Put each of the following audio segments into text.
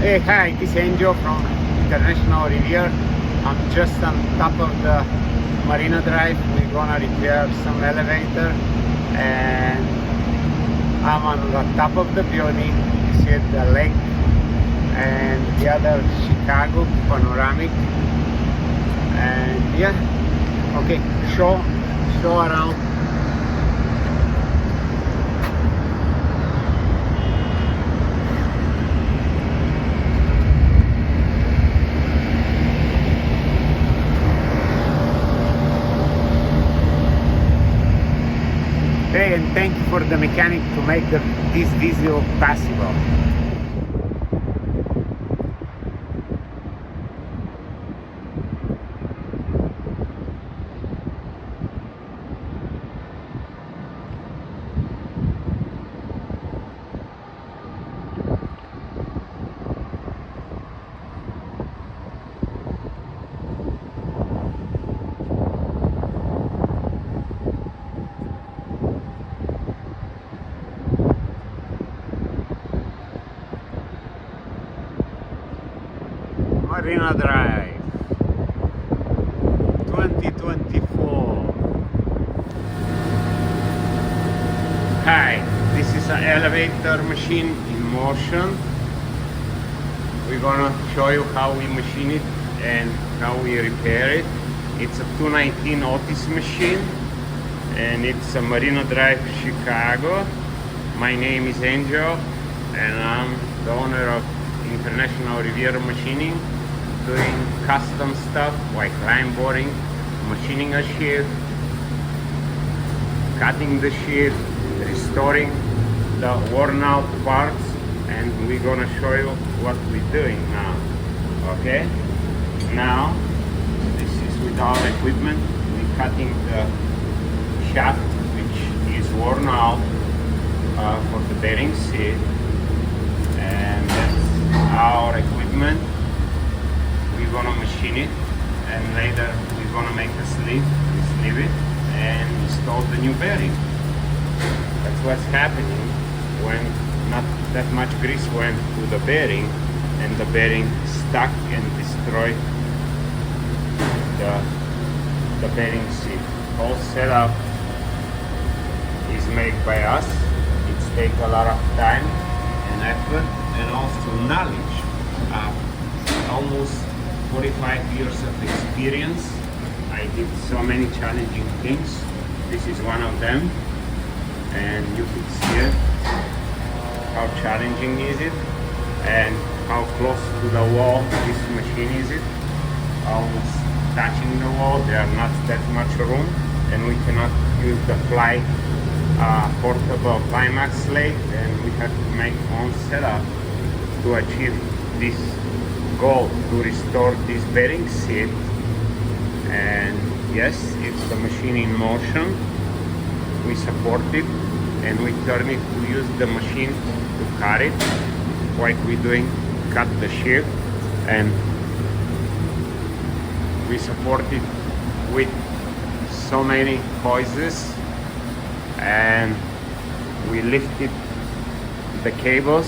Hey, hi, this is Angel from International Riviera. I'm just on top of the Marina Drive. We're gonna repair some elevator and I'm on the top of the building. You see the lake and the other Chicago panoramic. And yeah, okay, show around. Hey, and thank you for the mechanic to make this video possible. Marina Drive 2024. Hi, this is an elevator machine in motion. We're gonna show you how we machine it and how we repair it. It's a 219 Otis machine and it's a Marina Drive, Chicago. My name is Angel and I'm the owner of International Riviera Machining, doing custom stuff like line boring, machining a sheet, cutting the sheet, restoring the worn out parts, and we're gonna show you what we're doing now. Okay, now this is with our equipment. We're cutting the shaft which is worn out for the bearing seat, and that's our equipment. We're gonna machine it and later we're gonna make a sleeve, sleeve it and install the new bearing. That's what's happening when not that much grease went to the bearing and the bearing stuck and destroyed the bearing seat. All setup is made by us. It's take a lot of time and effort and also knowledge. Almost 45 years of experience. I did so many challenging things. This is one of them, and you can see it, how challenging is it and how close to the wall this machine is it. Almost touching the wall. There are not that much room and we cannot use the portable climax lathe, and we have to make own setup to achieve this goal, to restore this bearing seat. And yes, it's the machine in motion. We support it and we turn it to use the machine to cut it, like we're doing, cut the sheet, and we support it with so many hoists, and we lifted the cables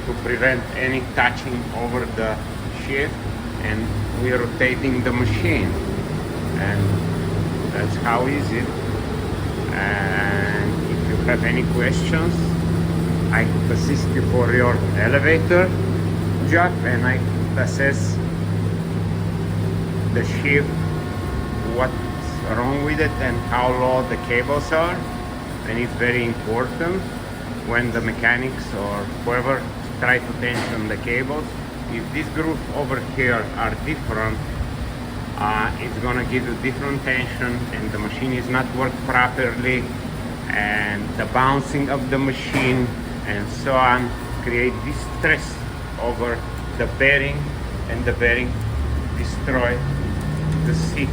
to prevent any touching over the sheet, and we're rotating the machine, and that's how easy. And if you have any questions, I could assist you for your elevator job, and I could assess the sheet, what's wrong with it and how low the cables are. And it's very important when the mechanics or whoever try to tension the cables, if these grooves over here are different, it's gonna give you different tension and the machine is not work properly, and the bouncing of the machine and so on create this stress over the bearing, and the bearing destroy the seat.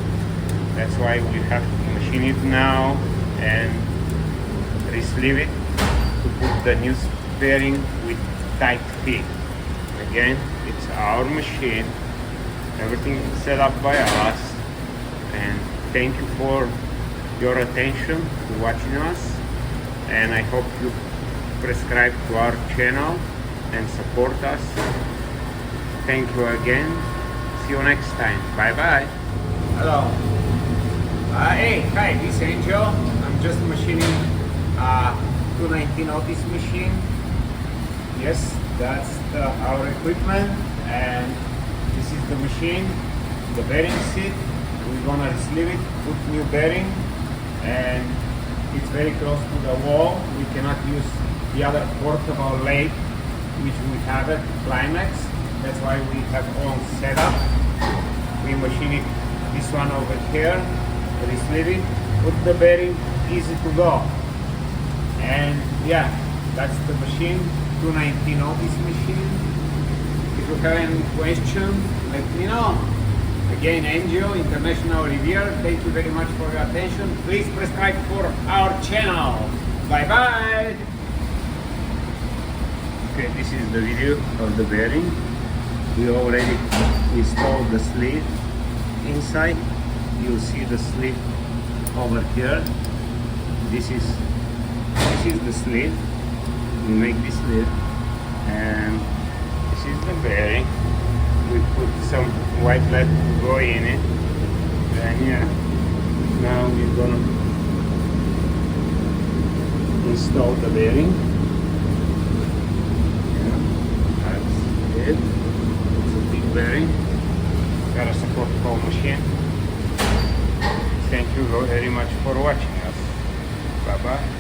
That's why we have to machine it now and re-sleeve it to put the new bearing with tight fit. Again, it's our machine, everything is set up by us, and thank you for your attention to watching us, and I hope you subscribe to our channel and support us. Thank you again. See you next time. Bye bye. Hello. Hey, hi, this is Angel. I'm just machining 219 Otis machine. Yes, that's our equipment, and this is the machine, the bearing seat. We're gonna sleeve it, put new bearing, and it's very close to the wall. We cannot use the other portable lathe which we have at Climax. That's why we have own setup. We machine it, this one over here, re-sleeve it, put the bearing, easy to go. And yeah, that's the machine, 219 Otis machine. If you have any question, let me know. Again, Angel, International Reviewer, thank you very much for your attention. Please subscribe for our channel. Bye bye. Okay, this is the video of the bearing. We already installed the sleeve inside. You'll see the sleeve over here. This is the sleeve. We make this sleeve, and this is the bearing. We put some white lead to go in it. And yeah, now we're gonna install the bearing. Yeah, that's it. It's a big bearing. Gotta support the whole machine. Thank you very much for watching us. Bye bye.